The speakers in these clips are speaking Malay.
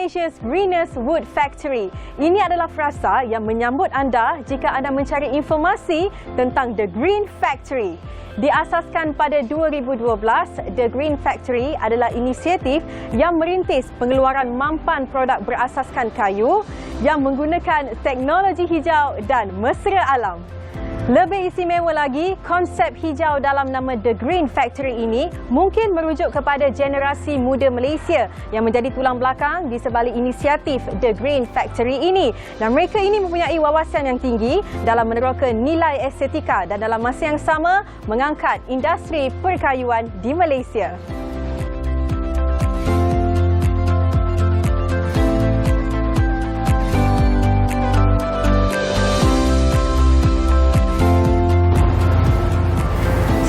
Malaysia's greenest wood factory. Ini adalah frasa yang menyambut anda jika anda mencari informasi tentang The Green Factory. Diasaskan pada 2012, The Green Factory adalah inisiatif yang merintis pengeluaran mampan produk berasaskan kayu yang menggunakan teknologi hijau dan mesra alam. Lebih istimewa lagi, konsep hijau dalam nama The Green Factory ini mungkin merujuk kepada generasi muda Malaysia yang menjadi tulang belakang di sebalik inisiatif The Green Factory ini. Dan mereka ini mempunyai wawasan yang tinggi dalam meneroka nilai estetika dan dalam masa yang sama mengangkat industri perkayuan di Malaysia.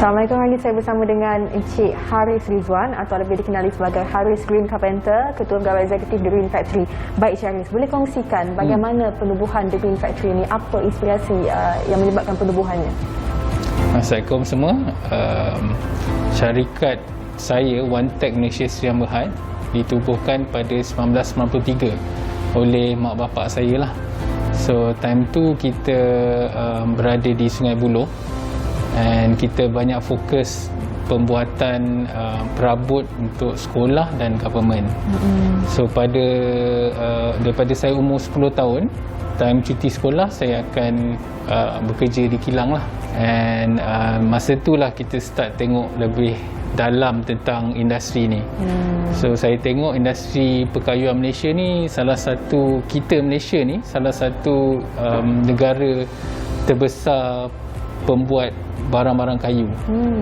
Assalamualaikum, hari ini saya bersama dengan Encik Haris Rizwan atau lebih dikenali sebagai Haris Green Carpenter, Ketua Pegawai Eksekutif The Green Factory. Baik Encik Haris, boleh kongsikan bagaimana penubuhan The Green Factory ini? Apa inspirasi yang menyebabkan penubuhannya? Assalamualaikum semua. Syarikat saya, One Tech Malaysia Sdn Bhd, ditubuhkan pada 1993 oleh mak bapak saya lah. So time tu kita berada di Sungai Buloh. Dan kita banyak fokus pembuatan perabot untuk sekolah dan government. So daripada saya umur 10 tahun, time cuti sekolah, saya akan bekerja di kilang lah. And masa itulah kita start tengok lebih dalam tentang industri ni. So saya tengok industri perkayuan Malaysia ni salah satu negara terbesar pembuat barang-barang kayu.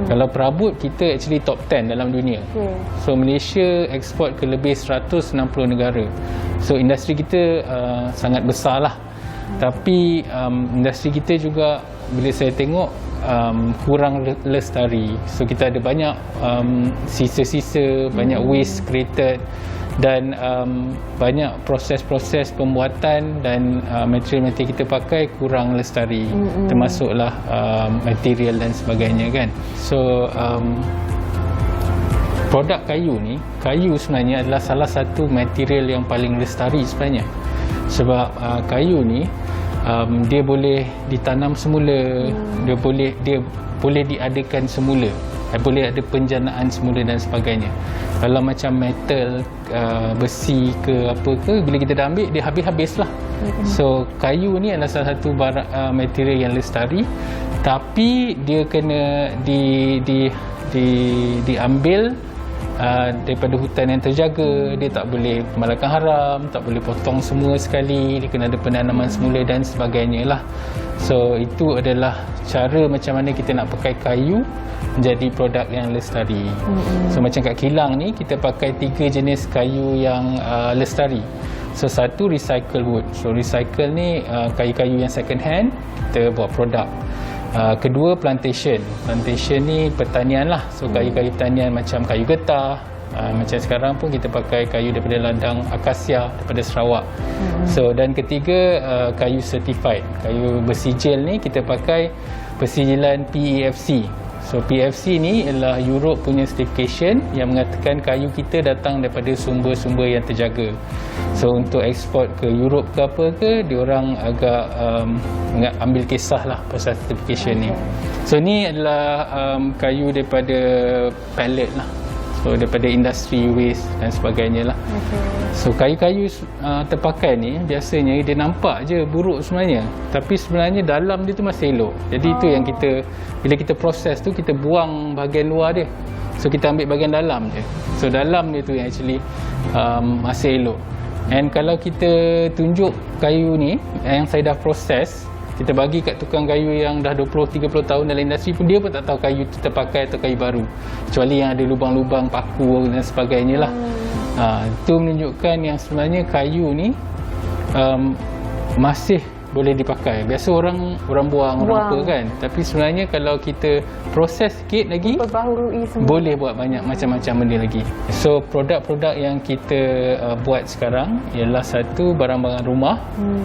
Kalau perabot, kita actually top 10 dalam dunia. So Malaysia eksport ke lebih 160 negara. So industri kita sangat besar lah. Tapi industri kita juga bila saya tengok kurang lestari. So kita ada banyak sisa-sisa, banyak waste created dan banyak proses-proses pembuatan dan material-material kita pakai kurang lestari, termasuklah material dan sebagainya kan. So produk kayu sebenarnya adalah salah satu material yang paling lestari sebenarnya. Sebab kayu ni dia boleh ditanam semula, dia boleh diadakan semula, boleh ada penjanaan semula dan sebagainya. Kalau macam metal, besi ke apa ke, bila kita dah ambil, dia habis-habis lah. So kayu ni adalah salah satu material yang lestari, tapi dia kena diambil daripada hutan yang terjaga. Dia tak boleh pembalakan haram, tak boleh potong semua sekali, dia kena ada penanaman semula dan sebagainya lah. So itu adalah cara macam mana kita nak pakai kayu menjadi produk yang lestari. So macam kat kilang ni, kita pakai 3 jenis kayu yang lestari. So satu, recycle wood. So recycle ni kayu-kayu yang second hand, kita buat produk. Kedua, plantation. Plantation ni pertanian lah. So kayu-kayu pertanian macam kayu getah. Macam sekarang pun kita pakai kayu daripada ladang akasia daripada Sarawak. So dan ketiga, kayu certified. Kayu bersijil ni kita pakai persijilan PEFC. So PEFC ni ialah Europe punya certification yang mengatakan kayu kita datang daripada sumber-sumber yang terjaga. So untuk ekspor ke Europe ke apa ke, diorang agak ambil kisah lah pasal certification ni. So ni adalah kayu daripada pellet lah. So daripada industri waste dan sebagainya lah. So kayu-kayu terpakai ni biasanya dia nampak je buruk sebenarnya, tapi sebenarnya dalam dia tu masih elok. Jadi itu yang kita, bila kita proses tu, kita buang bahagian luar dia. So kita ambil bahagian dalam je. So dalam dia tu yang actually masih elok. And kalau kita tunjuk kayu ni yang saya dah proses, kita bagi kat tukang kayu yang dah 20-30 tahun dalam industri pun, dia pun tak tahu kayu tu terpakai atau kayu baru, kecuali yang ada lubang-lubang paku dan sebagainya lah. Itu menunjukkan yang sebenarnya kayu ni masih boleh dipakai. Biasa orang buang apa kan, tapi sebenarnya kalau kita proses sikit lagi, boleh buat banyak macam-macam benda lagi. So produk-produk yang kita buat sekarang ialah satu, barang-barang rumah,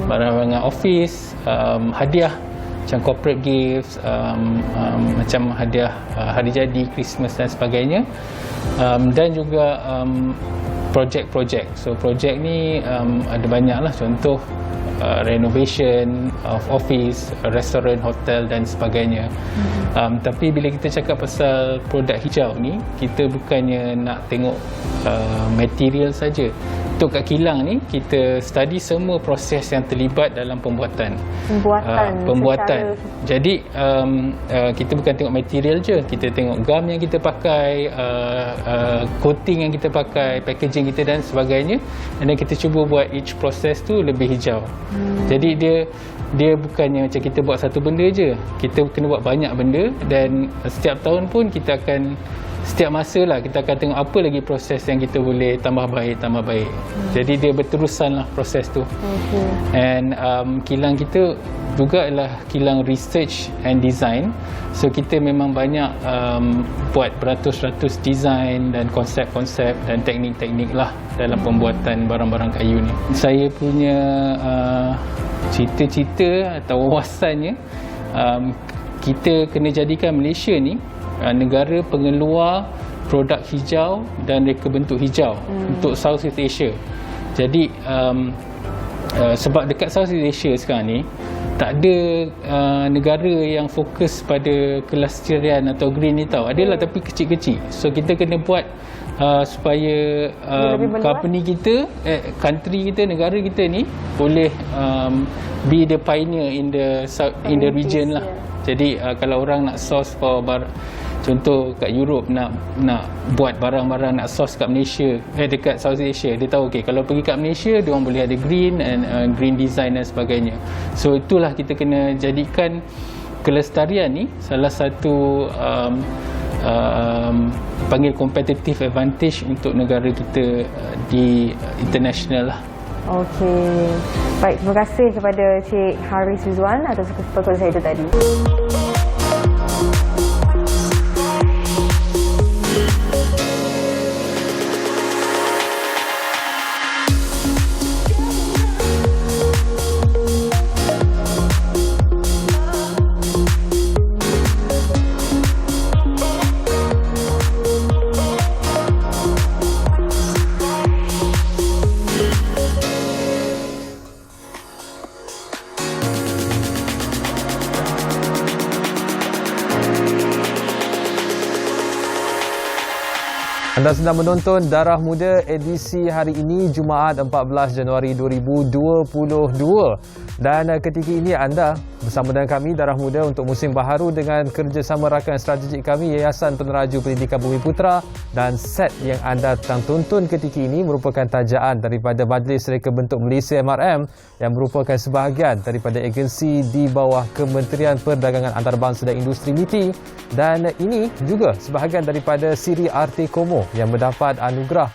barang-barang office, hadiah macam corporate gifts, macam hadiah hari jadi, Christmas dan sebagainya, dan juga projek-projek. So projek ni ada banyak lah, contoh renovation of office, restoran, hotel dan sebagainya. Tapi bila kita cakap pasal produk hijau ni, kita bukannya nak tengok material saja. Untuk kat kilang ni, kita study semua proses yang terlibat dalam pembuatan. Pembuatan. Jadi kita bukan tengok material je, kita tengok gam yang kita pakai, coating yang kita pakai, packaging kita dan sebagainya. Dan kita cuba buat each proses tu lebih hijau. Jadi dia bukannya macam kita buat satu benda je, kita kena buat banyak benda, dan setiap tahun pun kita akan, setiap masa lah kita akan tengok apa lagi proses yang kita boleh tambah baik. Jadi dia berterusan lah proses tu. And kilang kita juga adalah kilang research and design. So kita memang banyak buat beratus-ratus design dan konsep-konsep dan teknik-teknik lah dalam pembuatan barang-barang kayu ni. Saya punya cita-cita atau wawasannya, kita kena jadikan Malaysia ni negara pengeluar produk hijau dan reka bentuk hijau untuk Southeast Asia. Jadi sebab dekat Southeast Asia sekarang ni tak ada negara yang fokus pada kelestarian atau green ni tau. Adalah tapi kecil-kecil. So kita kena buat supaya company kita, country kita, negara kita ni boleh be the pioneer in the region lah. Jadi kalau orang nak source for contoh kat Europe nak buat barang-barang nak source kat Malaysia, dekat Southeast Asia, dia tahu kalau pergi kat Malaysia dia orang boleh ada green and green design dan sebagainya. So itulah kita kena jadikan kelestarian ni salah satu panggil competitive advantage untuk negara kita di international lah. Okey. Baik, terima kasih kepada Cik Haris Rizwan atas perkongsian saya itu tadi. Anda sedang menonton Darah Muda edisi hari ini, Jumaat 14 Januari 2022. Dan ketika ini anda bersama dengan kami, Darah Muda, untuk musim baharu dengan kerjasama rakan strategik kami, Yayasan Peneraju Pendidikan Bumiputra. Dan set yang anda tengah tonton ketika ini merupakan tajaan daripada Majlis Reka Bentuk Malaysia MRM yang merupakan sebahagian daripada agensi di bawah Kementerian Perdagangan Antarabangsa dan Industri MITI. Dan ini juga sebahagian daripada siri Arte Como yang mendapat anugerah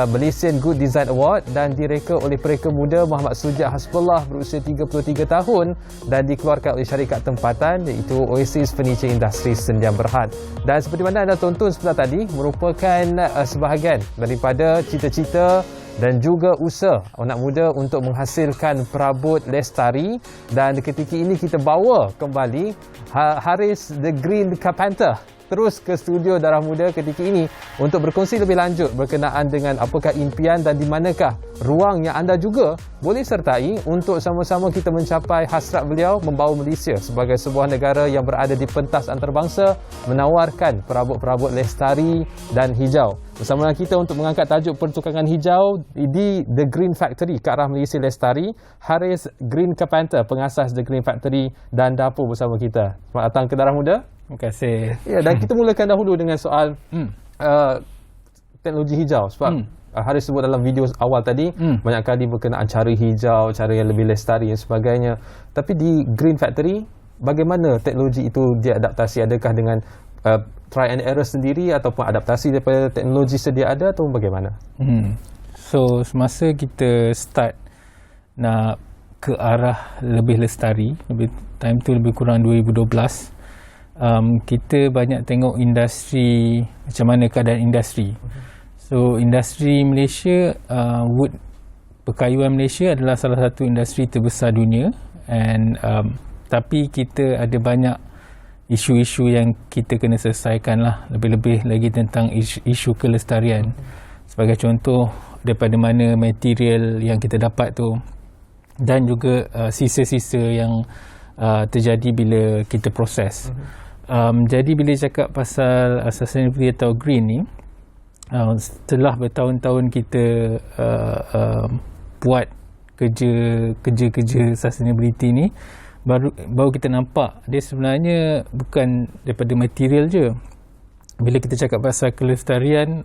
Malaysian Good Design Award dan direka oleh pereka muda Muhammad Sujat Hasbullah berusia 33 tahun dan dikeluarkan oleh syarikat tempatan iaitu Oasis Furniture Industry Sdn Bhd. Dan seperti mana anda tonton sebelah tadi, merupakan sebahagian daripada cita-cita dan juga usaha anak muda untuk menghasilkan perabot lestari. Dan ketika ini kita bawa kembali Haris The Green Carpenter terus ke studio Darah Muda ketika ini untuk berkongsi lebih lanjut berkenaan dengan apakah impian dan di manakah ruang yang anda juga boleh sertai untuk sama-sama kita mencapai hasrat beliau membawa Malaysia sebagai sebuah negara yang berada di pentas antarabangsa menawarkan perabot-perabot lestari dan hijau. Bersama dengan kita untuk mengangkat tajuk pertukangan hijau di The Green Factory ke arah Malaysia Lestari, Haris Green Carpenter, pengasas The Green Factory dan dapur bersama kita. Selamat datang ke Darah Muda. Terima kasih. Ya, dan kita mulakan dahulu dengan soal teknologi hijau. Sebab Haris sebut dalam video awal tadi, banyak kali berkenaan cara hijau, cara yang lebih lestari dan sebagainya. Tapi di Green Factory, bagaimana teknologi itu diadaptasi? Adakah dengan try and error sendiri ataupun adaptasi daripada teknologi sedia ada atau bagaimana? So, semasa kita start nak ke arah lebih lestari, time tu lebih kurang 2012, kita banyak tengok industri, macam mana keadaan industri. So industri Malaysia, wood perkayuan Malaysia adalah salah satu industri terbesar dunia, and tapi kita ada banyak isu-isu yang kita kena selesaikan lah, lebih-lebih lagi tentang isu kelestarian. Sebagai contoh, daripada mana material yang kita dapat tu, dan juga sisa-sisa yang terjadi bila kita proses. Jadi bila cakap pasal sustainability atau green ni, setelah bertahun-tahun kita buat kerja sustainability ni, baru kita nampak dia sebenarnya bukan daripada material je. Bila kita cakap pasal kelestarian,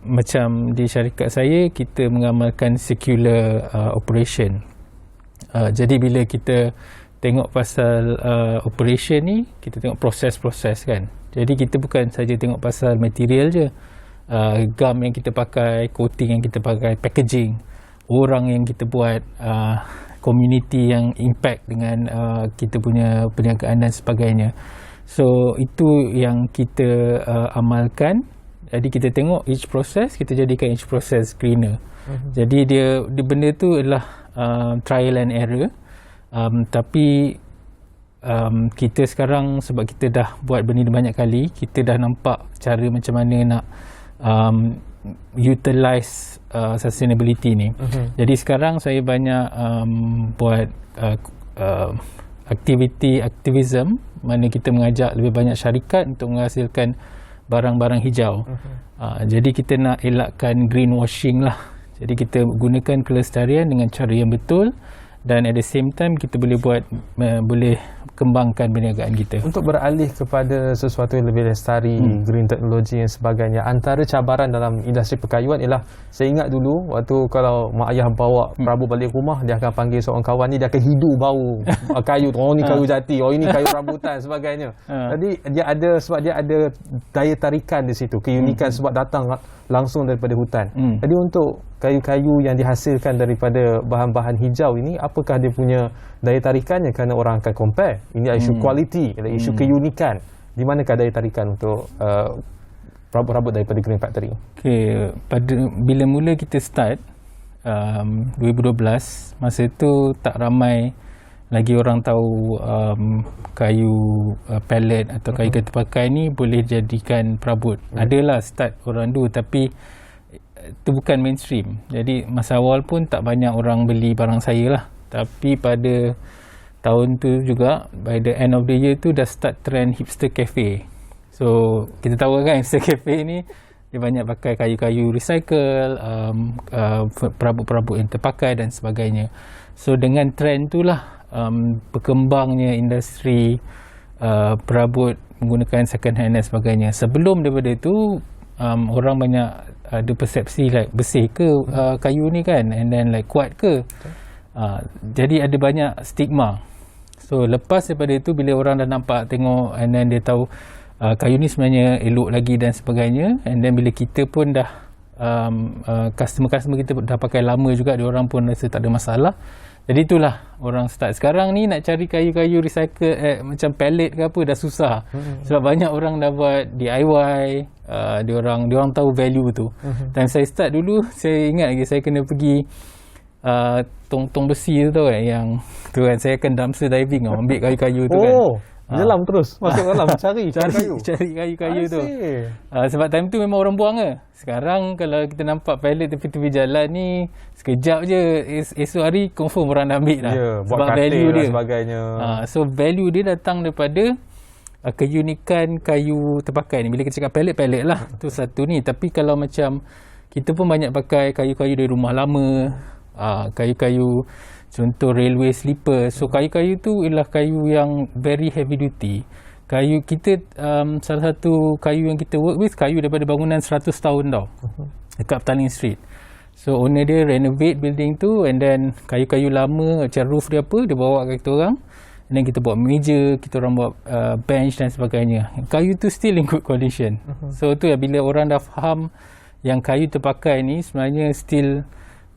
macam di syarikat saya, kita mengamalkan circular operation. Jadi bila kita tengok pasal operation ni, kita tengok proses-proses kan. Jadi kita bukan saja tengok pasal material je, gum yang kita pakai, coating yang kita pakai, packaging, orang yang kita buat, community yang impact dengan kita punya perniagaan dan sebagainya. So itu yang kita amalkan. Jadi kita tengok each process, kita jadikan each process greener. Jadi dia benda tu adalah trial and error. Tapi kita sekarang, sebab kita dah buat benda ni banyak kali, kita dah nampak cara macam mana nak utilize sustainability ni. Jadi sekarang saya banyak buat aktivism, mana kita mengajak lebih banyak syarikat untuk menghasilkan barang-barang hijau. Jadi kita nak elakkan greenwashing lah. Jadi kita gunakan kelestarian dengan cara yang betul, dan at the same time kita boleh kembangkan perniagaan kita. Untuk beralih kepada sesuatu yang lebih lestari, green teknologi dan sebagainya, antara cabaran dalam industri perkayuan ialah, saya ingat dulu waktu kalau mak ayah bawa perabot balik rumah, dia akan panggil seorang kawan ni, dia akan hidu bau kayu tu. Oh ni kayu jati, oh ini kayu rambutan sebagainya. Jadi sebab dia ada daya tarikan di situ, keunikan sebab datang langsung daripada hutan. Jadi untuk kayu-kayu yang dihasilkan daripada bahan-bahan hijau ini, apakah dia punya daya tarikannya? Kerana orang akan compare. Ini isu kualiti, isu keunikan. Di manakah daya tarikan untuk perabot-perabot daripada Green Factory? Okay, bila mula kita start 2012, masa tu tak ramai lagi orang tahu kayu pellet atau kayu kita pakai ni boleh jadikan perabot. Adalah start orang dulu, tapi itu bukan mainstream. Jadi masa awal pun tak banyak orang beli barang saya lah. Tapi pada tahun tu juga, by the end of the year tu, dah start trend hipster cafe. So kita tahu kan hipster cafe ni dia banyak pakai kayu-kayu recycle, perabot-perabot yang terpakai dan sebagainya. So dengan trend tu lah berkembangnya industri perabot menggunakan second hand dan sebagainya. Sebelum daripada tu, orang banyak ada persepsi like bersih ke kayu ni kan, and then like kuat ke. Jadi ada banyak stigma. So lepas daripada itu, bila orang dah nampak, tengok, and then dia tahu kayu ni sebenarnya elok lagi dan sebagainya, and then bila kita pun dah customer-customer kita dah pakai lama juga, dia orang pun rasa tak ada masalah. Jadi itulah orang start. Sekarang ni nak cari kayu-kayu recycle macam pellet ke apa dah susah. Sebab banyak orang dah buat DIY, dia orang tahu value tu. Dan saya start dulu, saya ingat lagi saya kena pergi tong besi tu kan, yang tu kan, saya akan dumpster diving ambil kayu-kayu tu kan. Menyelam terus masuk dalam cari kayu-kayu tu. Sebab time tu memang orang buang ke. Sekarang kalau kita nampak pellet tepi-tepi jalan ni, sekejap je, esok hari confirm orang dah ambil dah. Sebab value dia sebagainya. So value dia datang daripada keunikan kayu terpakai ni. Bila kita cakap pellet lah, tu satu ni. Tapi kalau macam kita pun banyak pakai kayu-kayu dari rumah lama, kayu-kayu contoh railway sleeper. So kayu-kayu tu ialah kayu yang very heavy duty. Kayu kita, salah satu kayu yang kita work with, kayu daripada bangunan 100 tahun tau, dekat Petaling Street. So owner dia renovate building tu, and then kayu-kayu lama macam roof dia apa, dia bawa kat kita orang, and then kita buat meja, kita orang buat bench dan sebagainya. Kayu tu still in good condition. So tu ya, bila orang dah faham yang kayu terpakai ni sebenarnya still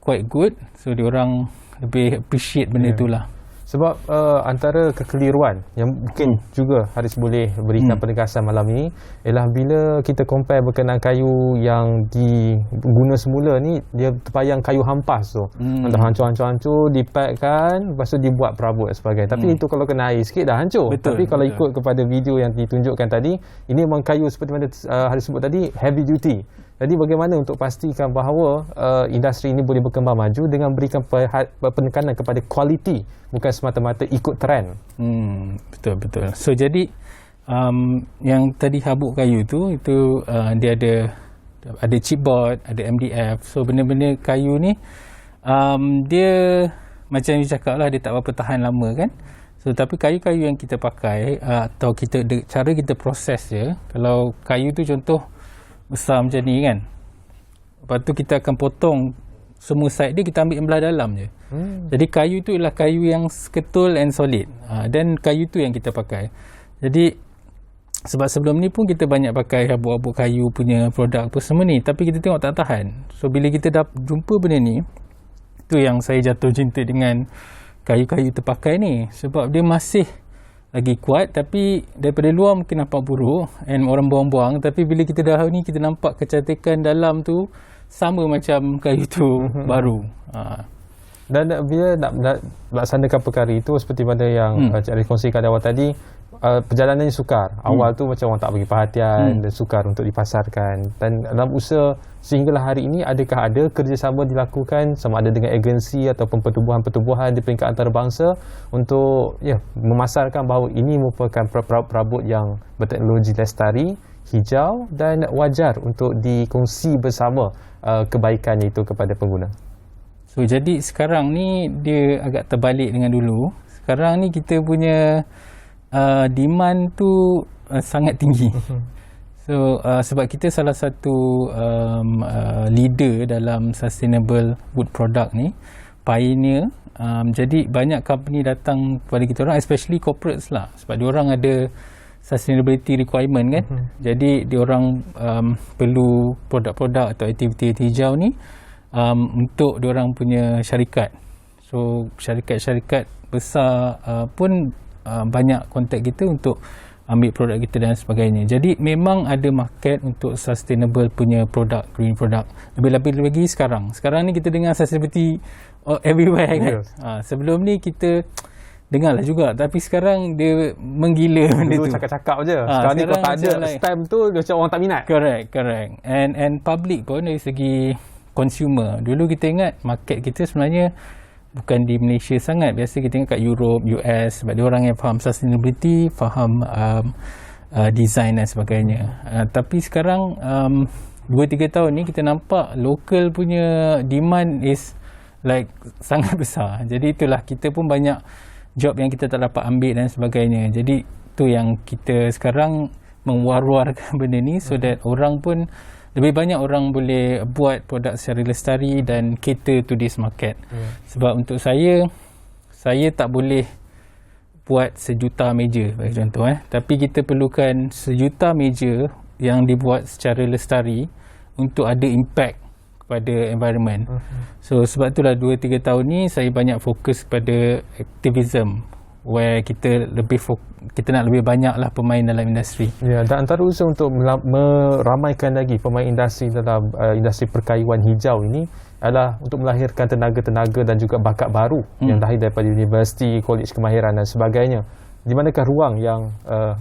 quite good, so dia orang lebih appreciate benda tu lah. Sebab antara kekeliruan yang mungkin juga Haris boleh berikan penegasan malam ini ialah bila kita compare berkenaan kayu yang diguna semula ni, dia terpayang kayu hampas tu. Antara hancur-hancur, dipackkan, lepas tu dibuat perabot dan sebagainya. Tapi itu kalau kena air sikit dah hancur. Betul, tapi kalau ikut kepada video yang ditunjukkan tadi, ini memang kayu seperti mana Haris sebut tadi, heavy duty. Jadi bagaimana untuk pastikan bahawa industri ini boleh berkembang maju dengan berikan penekanan kepada kualiti, bukan semata-mata ikut trend. Betul. So jadi yang tadi habuk kayu tu itu dia ada chipboard, ada MDF. So benda-benda kayu ni dia macam you cakap lah, dia tak berapa tahan lama kan. So tapi kayu-kayu yang kita pakai atau cara kita proses je, kalau kayu tu contoh besar macam ni kan, lepas tu kita akan potong semua side dia, kita ambil yang belah dalam je. Jadi kayu tu ialah kayu yang ketul and solid, dan kayu tu yang kita pakai. Jadi sebab sebelum ni pun kita banyak pakai habuk-habuk kayu punya produk apa semua ni, tapi kita tengok tak tahan. So bila kita dah jumpa benda ni, tu yang saya jatuh cinta dengan kayu-kayu terpakai ni, sebab dia masih lagi kuat, tapi daripada luar mungkin nampak buruk and orang buang-buang, tapi bila kita dah ni kita nampak kecantikan dalam tu sama macam kayu tu baru. Dan bila nak laksanakan perkara itu seperti mana yang Cik Arif kongsikan awal tadi, perjalanannya sukar. Awal tu macam orang tak bagi perhatian dan sukar untuk dipasarkan. Dan dalam usaha sehinggalah hari ini, adakah ada kerjasama dilakukan sama ada dengan agensi ataupun pertubuhan-pertubuhan di peringkat antarabangsa untuk memasarkan bahawa ini merupakan perabot yang berteknologi lestari, hijau dan wajar untuk dikongsi bersama kebaikannya itu kepada pengguna? So jadi sekarang ni dia agak terbalik dengan dulu. Sekarang ni kita punya demand tu sangat tinggi. So sebab kita salah satu leader dalam sustainable wood product ni, pioneer. Jadi banyak company datang kepada kita orang, especially corporates lah, sebab dia orang ada sustainability requirement kan. Jadi dia orang perlu produk-produk atau aktiviti hijau ni untuk diorang punya syarikat. So syarikat-syarikat besar pun banyak kontak kita untuk ambil produk kita dan sebagainya. Jadi memang ada market untuk sustainable punya produk, green product. Lebih-lebih lagi sekarang ni kita dengar sustainability everywhere kan. Sebelum ni kita dengarlah juga, tapi sekarang dia menggila benda tu. Dulu cakap-cakap je. Sekarang ni kalau tak ada stamp tu macam orang tak minat. Correct. And public pun dari segi consumer. Dulu kita ingat market kita sebenarnya bukan di Malaysia sangat. Biasa kita ingat kat Europe, US, sebab dia orang yang faham sustainability, faham design dan sebagainya. Tapi sekarang 2-3 tahun ni kita nampak local punya demand is like sangat besar. Jadi itulah, kita pun banyak job yang kita tak dapat ambil dan sebagainya. Jadi tu yang kita sekarang mewar-warkan benda ni, so that orang pun lebih banyak orang boleh buat produk secara lestari dan cater to this market. Sebab untuk saya tak boleh buat 1 juta meja bagi contoh, tapi kita perlukan 1 juta meja yang dibuat secara lestari untuk ada impact kepada environment. So sebab itulah 2-3 tahun ni saya banyak fokus kepada activism, where kita nak lebih banyak lah pemain dalam industri. Ya, dan antara usaha untuk meramaikan lagi pemain industri dalam industri perkayuan hijau ini adalah untuk melahirkan tenaga-tenaga dan juga bakat baru yang lahir daripada universiti, college kemahiran dan sebagainya. Di manakah ruang yang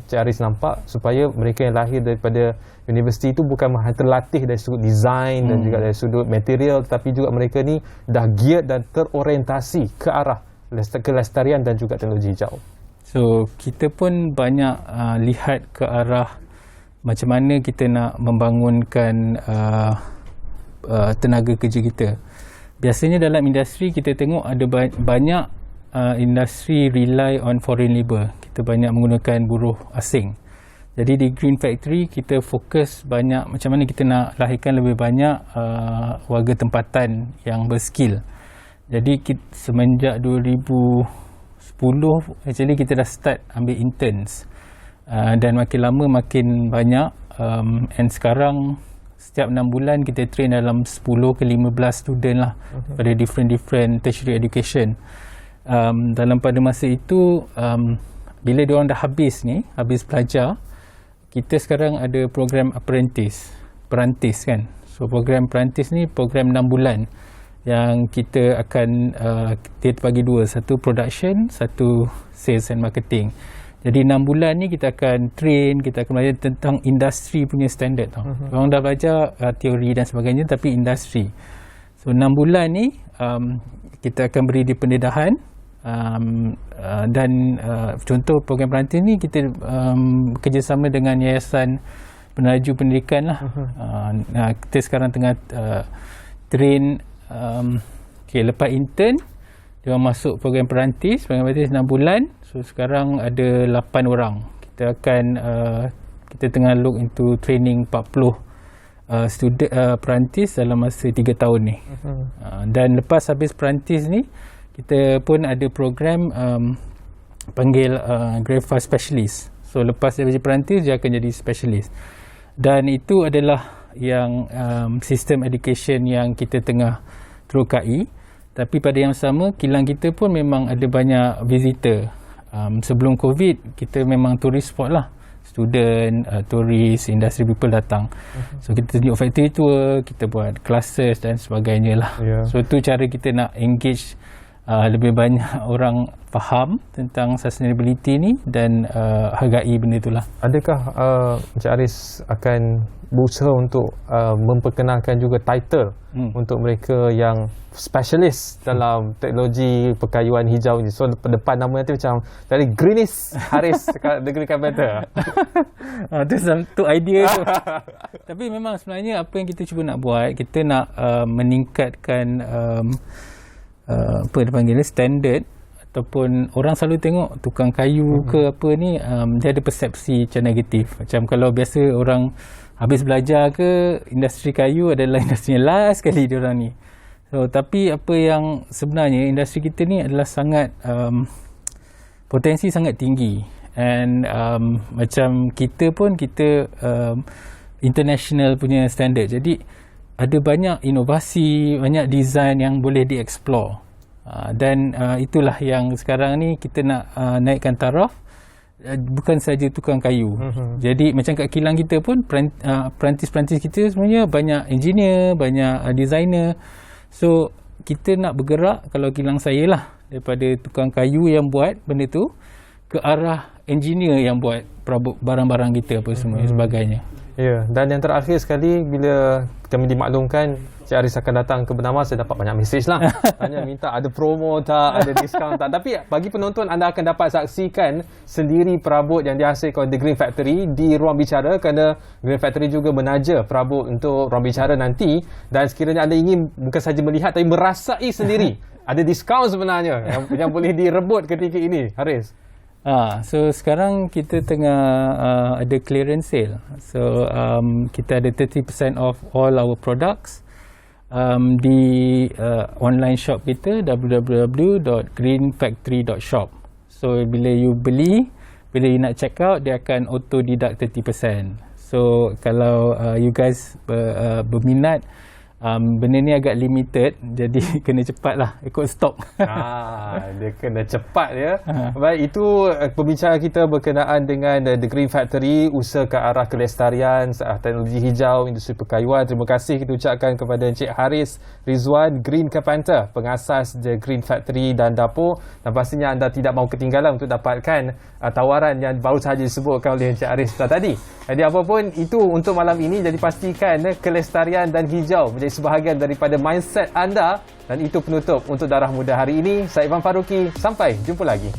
Cik Aris nampak supaya mereka yang lahir daripada universiti itu bukan terlatih dari sudut design dan juga dari sudut material, tetapi juga mereka ni dah geared dan terorientasi ke arah kelestarian dan juga teknologi hijau. So kita pun banyak lihat ke arah macam mana kita nak membangunkan tenaga kerja kita. Biasanya dalam industri kita tengok ada banyak industri rely on foreign labour. Kita banyak menggunakan buruh asing. Jadi di Green Factory kita fokus banyak macam mana kita nak lahirkan lebih banyak warga tempatan yang berskill. Jadi semenjak 2010 actually kita dah start ambil interns, dan makin lama makin banyak, and sekarang setiap 6 bulan kita train dalam 10 ke 15 student lah pada different tertiary education. Dalam pada masa itu bila diorang dah habis belajar, kita sekarang ada program perantis kan. So program perantis ni program 6 bulan yang kita akan dia terbagi 2, satu production, satu sales and marketing. Jadi 6 bulan ni kita akan train, kita akan belajar tentang industri punya standard tau. Orang dah belajar teori dan sebagainya, tapi industri. So 6 bulan ni kita akan beri dia pendedahan, dan contoh program perantis ni kita bekerjasama dengan Yayasan Peneraju Pendidikan lah. Kita sekarang tengah train, lepas intern dia orang masuk program perantis 6 bulan. So sekarang ada 8 orang. Kita akan kita tengah look into training 40 student perantis dalam masa 3 tahun ni. Dan lepas habis perantis ni kita pun ada program panggil Grade 5 Specialist. So lepas dia jadi perantis dia akan jadi specialist. Dan itu adalah yang sistem education yang kita tengah terokai. Tapi pada yang sama kilang kita pun memang ada banyak visitor. Sebelum COVID kita memang tourist spot lah. Student, turis, industry people datang. So kita tunjuk factory tour, kita buat classes dan sebagainya lah. So tu cara kita nak engage lebih banyak orang faham tentang sustainability ni dan hargai benda itulah. Adakah Encik Haris akan berusaha untuk memperkenalkan juga title untuk mereka yang specialist dalam teknologi perkayuan hijau ni? So depan nama nanti macam dari Greenish Haris The Green Carpenter. Tu idea tu. Tapi memang sebenarnya apa yang kita cuba nak buat, kita nak meningkatkan apa dia panggil standard, ataupun orang selalu tengok tukang kayu ke apa ni, dia ada persepsi macam negatif. Macam kalau biasa orang habis belajar ke, industri kayu adalah industri yang last sekali diorang ni. So tapi apa yang sebenarnya industri kita ni adalah sangat potensi sangat tinggi. And macam kita pun kita international punya standard. Jadi ada banyak inovasi, banyak design yang boleh dieksplor. Dan itulah yang sekarang ni kita nak naikkan taraf. Bukan saja tukang kayu. Jadi macam kat kilang kita pun perantis-perantis kita sebenarnya banyak engineer, banyak designer. So kita nak bergerak, kalau kilang saya lah, daripada tukang kayu yang buat benda tu ke arah engineer yang buat barang-barang kita apa semua sebagainya. Ya, dan yang terakhir sekali, bila kami dimaklumkan Cik Haris akan datang ke Bernama, saya dapat banyak mesej lah. Tanya minta ada promo tak, ada diskaun tak. Tapi bagi penonton, anda akan dapat saksikan sendiri perabot yang dihasilkan The Green Factory di Ruang Bicara, kerana Green Factory juga menaja perabot untuk Ruang Bicara nanti. Dan sekiranya anda ingin bukan saja melihat tapi merasai sendiri, ada diskaun sebenarnya yang boleh direbut ketika ini, Haris. So sekarang kita tengah ada clearance sale. So kita ada 30% off all our products di online shop kita www.greenfactory.shop. So bila you beli, bila you nak check out, dia akan auto deduct 30%. So kalau you guys berminat, benda ni agak limited, jadi kena cepat lah ikut stok. Dia kena cepat ya. Baik, itu pembicaraan kita berkenaan dengan The Green Factory, usaha ke arah kelestarian, teknologi hijau, industri perkayuan. Terima kasih kita ucapkan kepada Encik Haris Rizwan Green Carpenter, pengasas The Green Factory dan Dapur. Dan pastinya anda tidak mahu ketinggalan untuk dapatkan tawaran yang baru sahaja disebutkan oleh Encik Haris tadi. Jadi apapun itu untuk malam ini, jadi pastikan kelestarian dan hijau menjadi sebahagian daripada mindset anda. Dan itu penutup untuk Darah Muda hari ini. Saya Ivan Faruqi, sampai jumpa lagi.